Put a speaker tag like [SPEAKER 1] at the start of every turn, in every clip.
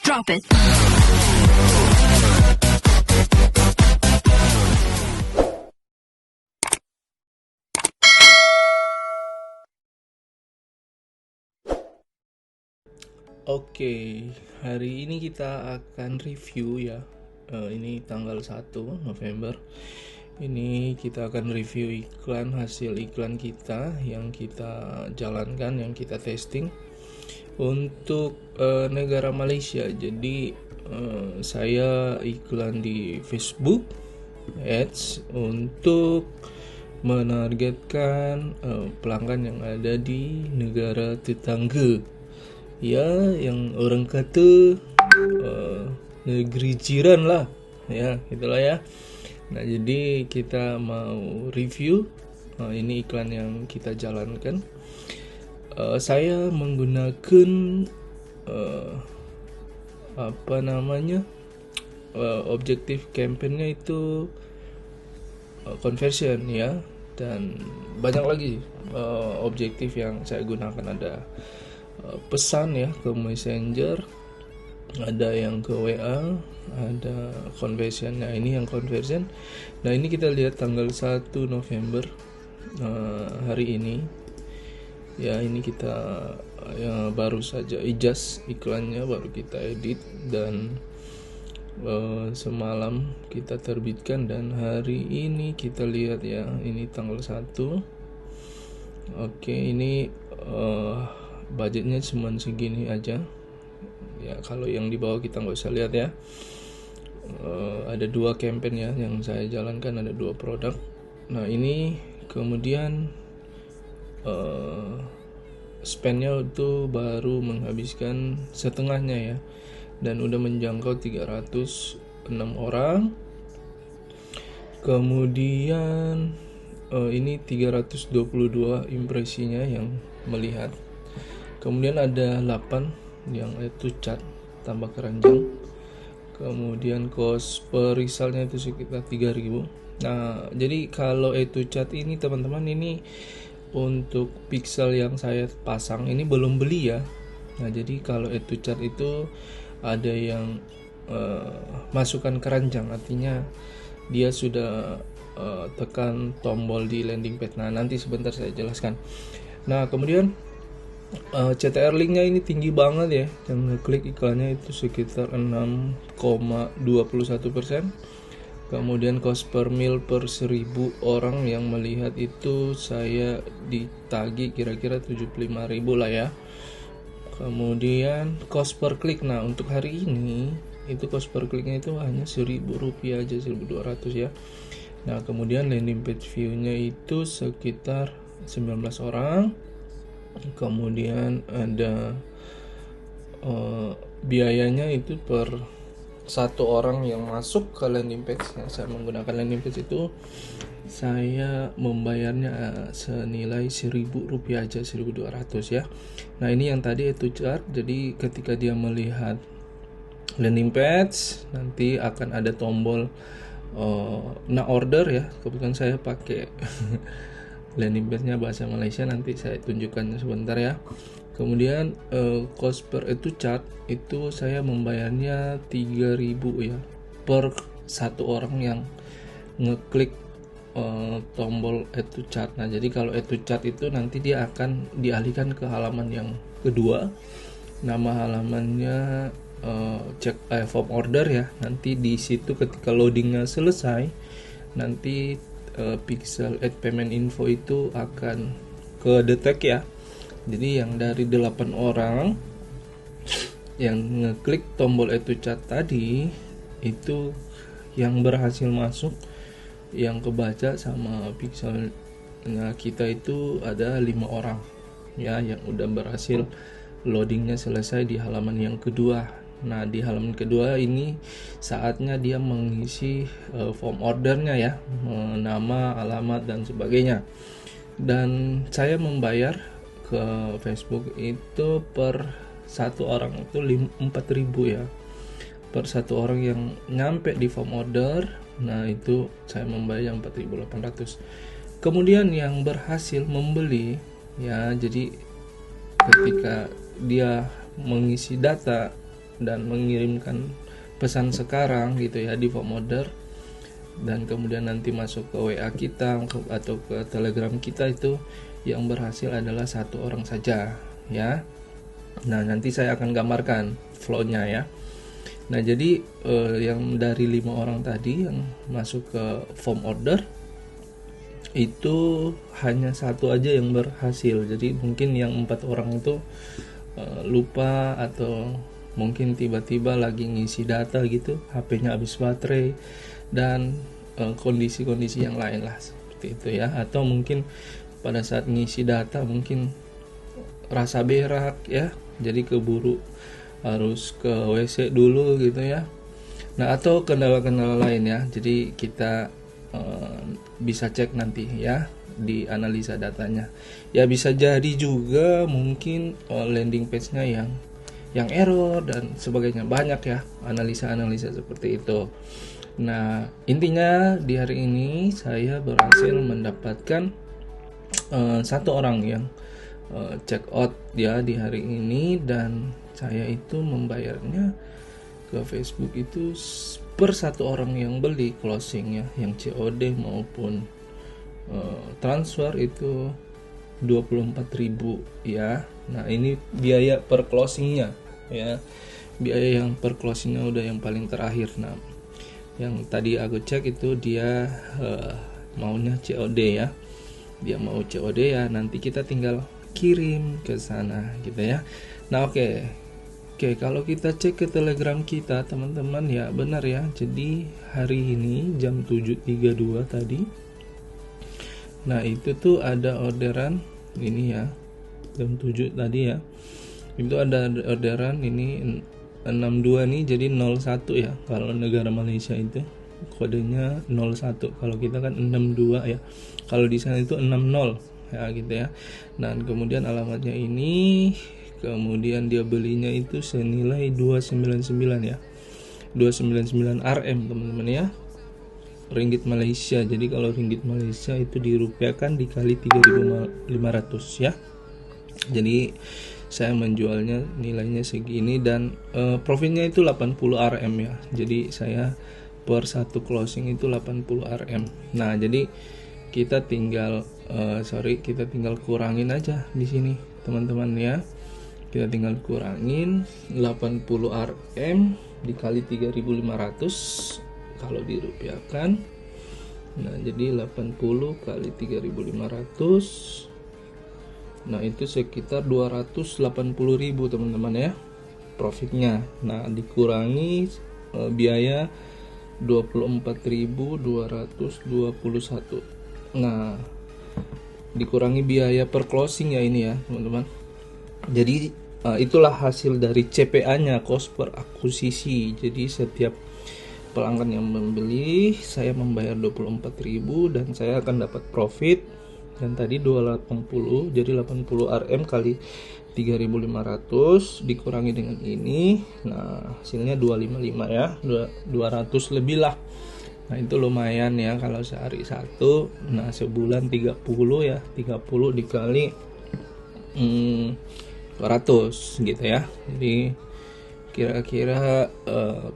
[SPEAKER 1] Drop it.
[SPEAKER 2] Oke, hari ini kita akan review ya. Ini tanggal 1 November. Ini kita akan review hasil iklan kita yang kita jalankan, yang kita testing untuk negara Malaysia. Jadi saya iklan di Facebook Ads untuk menargetkan pelanggan yang ada di negara tetangga. Ya, yang orang kata negeri jiran lah, ya itulah ya. Nah, jadi kita mau review ini iklan yang kita jalankan. Saya menggunakan objektif campaignnya itu conversion ya, dan banyak lagi objektif yang saya gunakan. Ada pesan ya ke Messenger, ada yang ke WA, ada conversion. Nah, ini yang conversion. Nah, ini kita lihat tanggal 1 November hari ini. Ya, ini kita baru saja ijaz iklannya, baru kita edit dan semalam kita terbitkan, dan hari ini kita lihat ya, ini tanggal 1. Oke, ini budgetnya cuma segini aja ya. Kalau yang di bawah kita nggak usah lihat ya. Ada 2 campaign ya yang saya jalankan, ada 2 produk. Nah, ini kemudian spendnya itu baru menghabiskan setengahnya ya, dan udah menjangkau 306 orang. Kemudian ini 322 impresinya yang melihat. Kemudian ada 8 yang itu cat tambah keranjang. Kemudian cost per resultnya itu sekitar 3.000. Nah, jadi kalau itu cat ini teman-teman, ini untuk pixel yang saya pasang ini belum beli ya. Nah, jadi kalau itu cat itu ada yang masukkan keranjang, artinya dia sudah tekan tombol di landing page. Nah, nanti sebentar saya jelaskan. Nah, kemudian CTR linknya ini tinggi banget ya, yang ngeklik iklannya itu sekitar 6,21%. Kemudian cost per mil per 1000 orang yang melihat itu saya ditagi kira-kira 75.000 lah ya. Kemudian cost per klik, nah untuk hari ini itu cost per kliknya itu hanya Rp1.000 aja, 1.200 ya. Nah, kemudian landing page view-nya itu sekitar 19 orang. Kemudian ada biayanya itu per satu orang yang masuk ke landing page. Yang saya menggunakan landing page itu saya membayarnya senilai Rp1.000 aja, 1.200 ya. Nah, ini yang tadi itu chart. Jadi ketika dia melihat landing page, nanti akan ada tombol nah order ya. Kebetulan saya pakai landing page-nya bahasa Malaysia, nanti saya tunjukkan sebentar ya. Kemudian cost per itu chat itu saya membayarnya 3.000 ya per satu orang yang ngeklik tombol itu chat. Nah, jadi kalau itu chat itu nanti dia akan dialihkan ke halaman yang kedua. Nama halamannya form order ya. Nanti di situ ketika loadingnya selesai, nanti pixel add payment info itu akan ke detect ya. Jadi yang dari 8 orang yang ngeklik tombol itu chat tadi, itu yang berhasil masuk, yang kebaca sama pixelnya kita itu ada 5 orang ya, yang udah berhasil loadingnya selesai di halaman yang kedua. Nah, di halaman kedua ini saatnya dia mengisi form ordernya ya, nama, alamat dan sebagainya. Dan saya membayar ke Facebook itu per satu orang itu 4.000 ya, per satu orang yang nyampe di form order. Nah, itu saya membayar 4.800. Kemudian yang berhasil membeli ya, jadi ketika dia mengisi data dan mengirimkan pesan sekarang gitu ya di form order, dan kemudian nanti masuk ke WA kita atau ke Telegram kita, itu yang berhasil adalah 1 orang saja ya. Nah, nanti saya akan gambarkan flow-nya ya. Nah, jadi yang dari 5 orang tadi yang masuk ke form order itu hanya 1 aja yang berhasil. Jadi mungkin yang 4 orang itu lupa, atau mungkin tiba-tiba lagi ngisi data gitu, HP-nya habis baterai, dan kondisi-kondisi yang lain lah seperti itu ya. Atau mungkin pada saat ngisi data mungkin rasa berak ya, jadi keburu harus ke WC dulu gitu ya. Nah, atau kendala-kendala lain ya. Jadi kita bisa cek nanti ya di analisa datanya. Ya bisa jadi juga mungkin landing page-nya yang error dan sebagainya, banyak ya analisa-analisa seperti itu. Nah, intinya di hari ini saya berhasil mendapatkan 1 orang yang check out ya di hari ini, dan saya itu membayarnya ke Facebook itu per 1 orang yang beli closing ya, yang COD maupun transfer itu 24.000 ya. Nah, ini biaya per closingnya ya, biaya yang per closingnya udah yang paling terakhir. Nah, yang tadi aku cek itu dia maunya COD ya, dia mau COD ya, nanti kita tinggal kirim ke sana gitu ya. Nah, oke, kalau kita cek ke Telegram kita teman-teman ya, benar ya. Jadi hari ini jam 7.32 tadi, nah itu tuh ada orderan ini ya, jam 7 tadi ya, itu ada orderan ini 62 nih, jadi 01 ya kalau negara Malaysia itu kodenya 01, kalau kita kan 62 ya, kalau di sana itu 60 ya gitu ya. Dan kemudian alamatnya ini, kemudian dia belinya itu senilai 299 ya, 299 RM teman-teman ya, ringgit Malaysia. Jadi kalau ringgit Malaysia itu dirupiahkan dikali 3.500 ya. Jadi saya menjualnya nilainya segini, dan profitnya itu 80 RM ya. Jadi saya per 1 closing itu 80 RM. Nah, jadi kita tinggal kita tinggal kurangin aja di sini teman-teman ya. Kita tinggal kurangin 80 RM dikali 3.500 kalau dirupiahkan. Nah, jadi 80 kali 3.500, nah itu sekitar 280.000 teman-teman ya profitnya. Nah, dikurangi biaya 24.221. Nah, dikurangi biaya per closing ya ini ya teman-teman. Jadi itulah hasil dari CPA-nya, cost per akuisisi. Jadi setiap pelanggan yang membeli saya membayar 24.000 dan saya akan dapat profit, dan tadi 280, jadi 80 RM kali 3.500 dikurangi dengan ini, nah hasilnya 255 ya, 200 lebih lah. Nah, itu lumayan ya kalau sehari 1. Nah, sebulan 30 ya, 30 dikali 200 gitu ya. Jadi kira-kira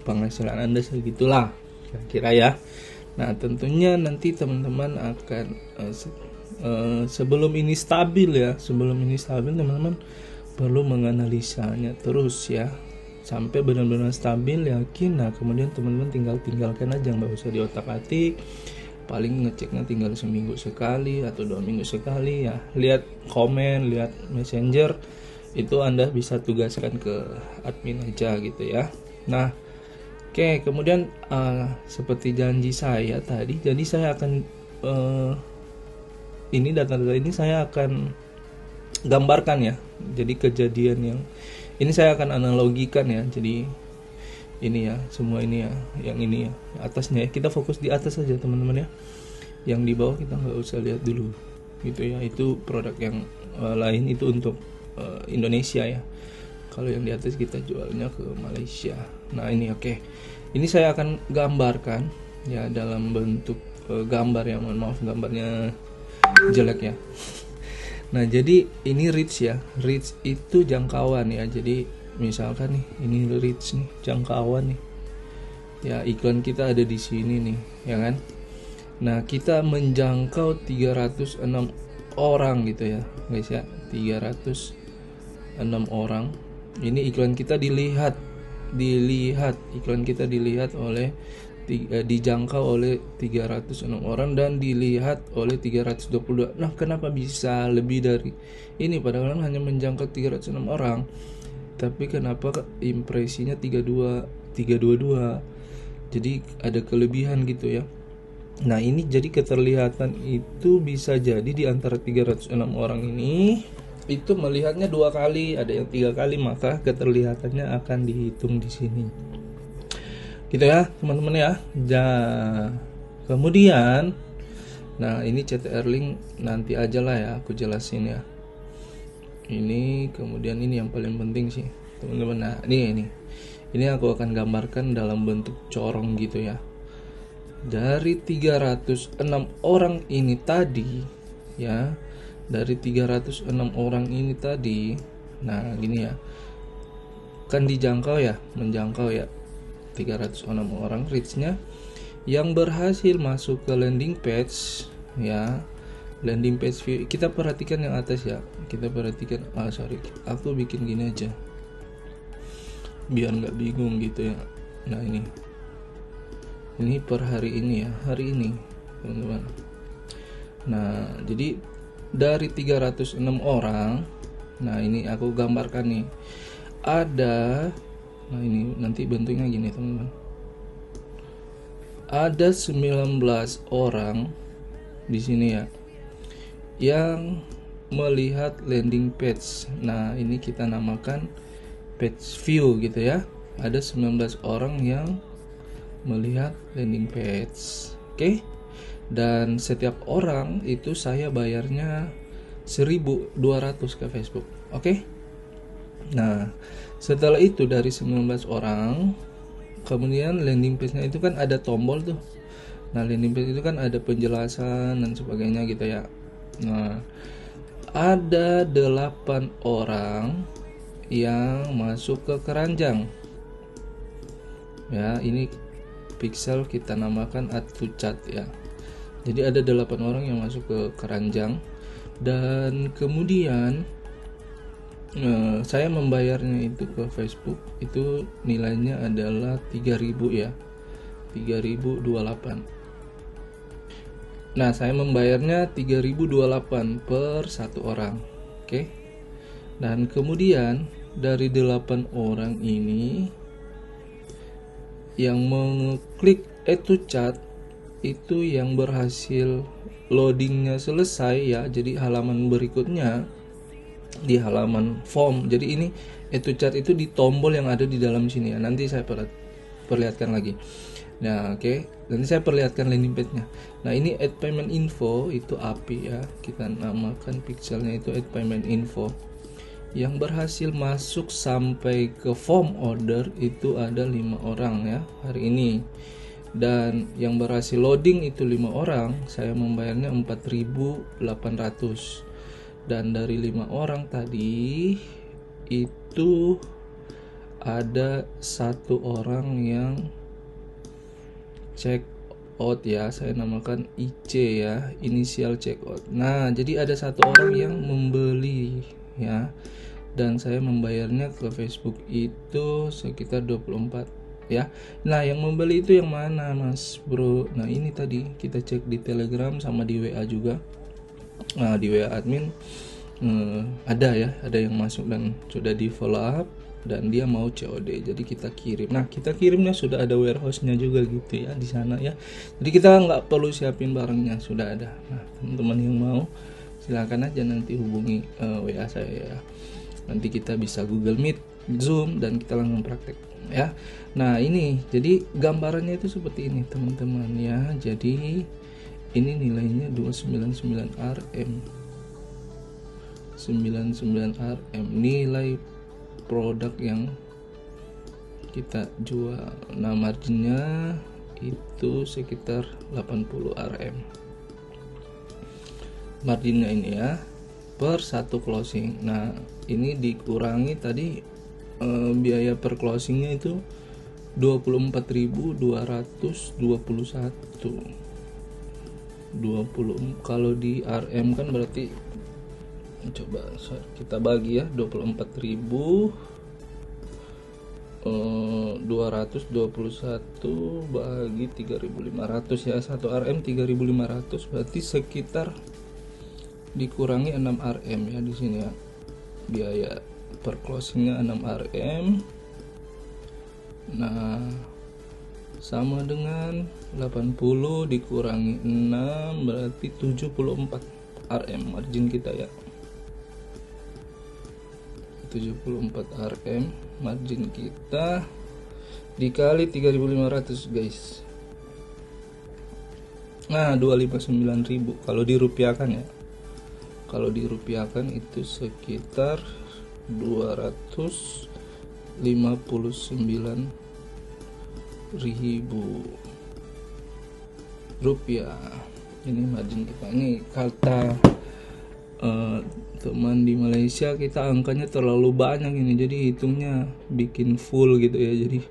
[SPEAKER 2] penghasilan Anda segitulah kira-kira ya. Nah, tentunya nanti teman-teman akan sebelum ini stabil teman-teman perlu menganalisanya terus ya, sampai benar-benar stabil, yakin. Nah, kemudian teman-teman tinggalkan aja, nggak usah diotak-atik. Paling ngeceknya tinggal seminggu sekali atau 2 minggu sekali ya. Lihat komen, lihat messenger, itu Anda bisa tugaskan ke admin aja gitu ya. Nah, oke, kemudian seperti janji saya tadi, jadi saya akan ini data-data ini saya akan gambarkan ya. Jadi kejadian yang ini saya akan analogikan ya. Jadi ini ya, semua ini ya, yang ini ya, atasnya ya. Kita fokus di atas saja teman-teman ya. Yang di bawah kita nggak usah lihat dulu gitu ya. Itu produk yang lain, itu untuk Indonesia ya. Kalau yang di atas kita jualnya ke Malaysia. Nah, ini oke. Ini saya akan gambarkan ya dalam bentuk gambar ya. Mohon maaf gambarnya jelek ya. Nah, jadi ini reach ya. Reach itu jangkauan ya. Jadi misalkan nih ini reach nih, jangkauan nih ya, iklan kita ada di sini nih ya kan. Nah kita menjangkau 306 orang gitu ya guys ya, 306 orang. Ini iklan kita dilihat iklan kita dilihat oleh dijangkau oleh 306 orang dan dilihat oleh 322. Nah kenapa bisa lebih dari ini padahal hanya menjangkau 306 orang, tapi kenapa impresinya 322. Jadi ada kelebihan gitu ya. Nah ini jadi keterlihatan itu bisa jadi di antara 306 orang ini itu melihatnya 2 kali, ada yang 3 kali, maka keterlihatannya akan dihitung di sini. Gitu ya teman-teman ya. Kemudian nah ini CTR link nanti aja lah ya aku jelasin ya. Ini kemudian ini yang paling penting sih teman-teman. Nah ini aku akan gambarkan dalam bentuk corong gitu ya. Dari 306 orang ini tadi ya, dari 306 orang ini tadi, nah gini ya, kan dijangkau ya, menjangkau ya 306 orang reach-nya yang berhasil masuk ke landing page ya. Landing page view, kita perhatikan yang atas ya, kita perhatikan, aku bikin gini aja biar nggak bingung gitu ya. Nah ini per hari ini ya, hari ini teman-teman. Nah jadi dari 306 orang, nah ini aku gambarkan nih, ada, nah ini nanti bentuknya gini teman-teman, ada 19 orang di sini ya yang melihat landing page. Nah ini kita namakan page view gitu ya. Ada 19 orang yang melihat landing page. Oke. Dan setiap orang itu saya bayarnya 1.200 ke Facebook. Oke. Nah, setelah itu dari 19 orang, kemudian landing page-nya itu kan ada tombol tuh. Nah, landing page itu kan ada penjelasan dan sebagainya gitu ya. Nah, ada 8 orang yang masuk ke keranjang. Ya, ini pixel kita namakan add to chat ya. Jadi ada 8 orang yang masuk ke keranjang, dan kemudian saya membayarnya itu ke Facebook, itu nilainya adalah 3.000 ya, 3.028. Nah saya membayarnya 3.028 per satu orang. Oke. Dan kemudian dari 8 orang ini yang mengklik add to chat itu yang berhasil loadingnya selesai ya. Jadi halaman berikutnya di halaman form. Jadi ini add to chat itu di tombol yang ada di dalam sini ya. Nanti saya perlihatkan lagi. Nah oke. Nanti saya perlihatkan landing page-nya. Nah ini add payment info itu API ya. Kita namakan pixelnya itu add payment info. Yang berhasil masuk sampai ke form order itu ada 5 orang ya hari ini. Dan yang berhasil loading itu 5 orang, saya membayarnya 4.800. Dan dari 5 orang tadi itu ada 1 orang yang check out ya, saya namakan IC ya, initial check out. Nah jadi ada 1 orang yang membeli ya, dan saya membayarnya ke Facebook itu sekitar 24 ya. Nah yang membeli itu yang mana mas bro? Nah ini tadi kita cek di Telegram sama di WA juga. Nah di WA admin ada ya, ada yang masuk dan sudah di follow up dan dia mau COD, jadi kita kirim. Nah kita kirimnya sudah ada warehouse-nya juga gitu ya di sana ya, jadi kita nggak perlu siapin barangnya, sudah ada. Nah teman-teman yang mau silakan aja nanti hubungi WA saya ya. Nanti kita bisa Google Meet, Zoom, dan kita langsung praktek ya. Nah ini jadi gambarannya itu seperti ini teman-teman ya. Jadi ini nilainya 299 RM, 99 RM nilai produk yang kita jual. Nah marginnya itu sekitar 80 RM marginnya ini ya per satu closing. Nah ini dikurangi tadi biaya per closingnya itu 24.221. 20 kalau di RM kan berarti, coba kita bagi ya, 24.221 bagi 3.500 ya, 1 RM 3.500, berarti sekitar dikurangi 6 RM ya di sini ya. Biaya per closingnya 6 RM. Nah, sama dengan 80 dikurangi 6 berarti 74 RM margin kita ya. 74 RM margin kita dikali 3.500 guys. Nah, 259.000 kalau dirupiahkan ya. Kalau dirupiahkan itu sekitar 259.000 rupiah. Ini margin kita. Ini kata teman di Malaysia, kita angkanya terlalu banyak ini, jadi hitungnya bikin full gitu ya, jadi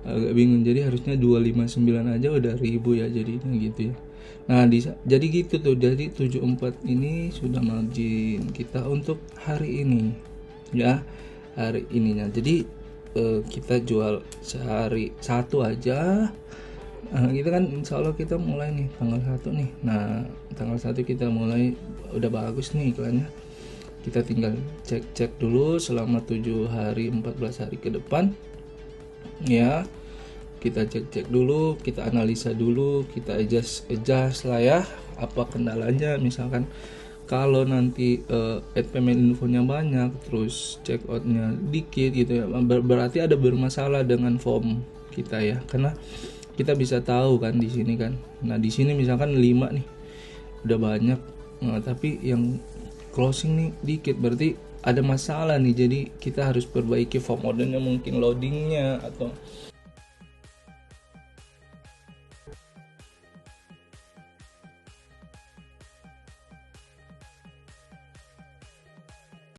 [SPEAKER 2] agak bingung. Jadi harusnya 259 aja udah 1.000 ya jadinya gitu ya. Nah jadi gitu tuh, jadi 74 ini sudah margin kita untuk hari ini ya, hari ininya. Jadi kita jual sehari satu aja. Kita kan insya Allah kita mulai nih tanggal 1 nih. Nah tanggal 1 kita mulai, udah bagus nih iklannya. Kita tinggal cek dulu selama 7 hari 14 hari ke depan ya. Kita cek dulu, kita analisa dulu, kita adjust lah ya, apa kendalanya. Misalkan kalau nanti add payment infonya banyak terus check outnya dikit gitu ya, berarti ada bermasalah dengan form kita ya, karena kita bisa tahu kan di sini kan. Nah di sini misalkan 5 nih udah banyak, tapi yang closing nih dikit, berarti ada masalah nih. Jadi kita harus perbaiki form ordernya, mungkin loadingnya atau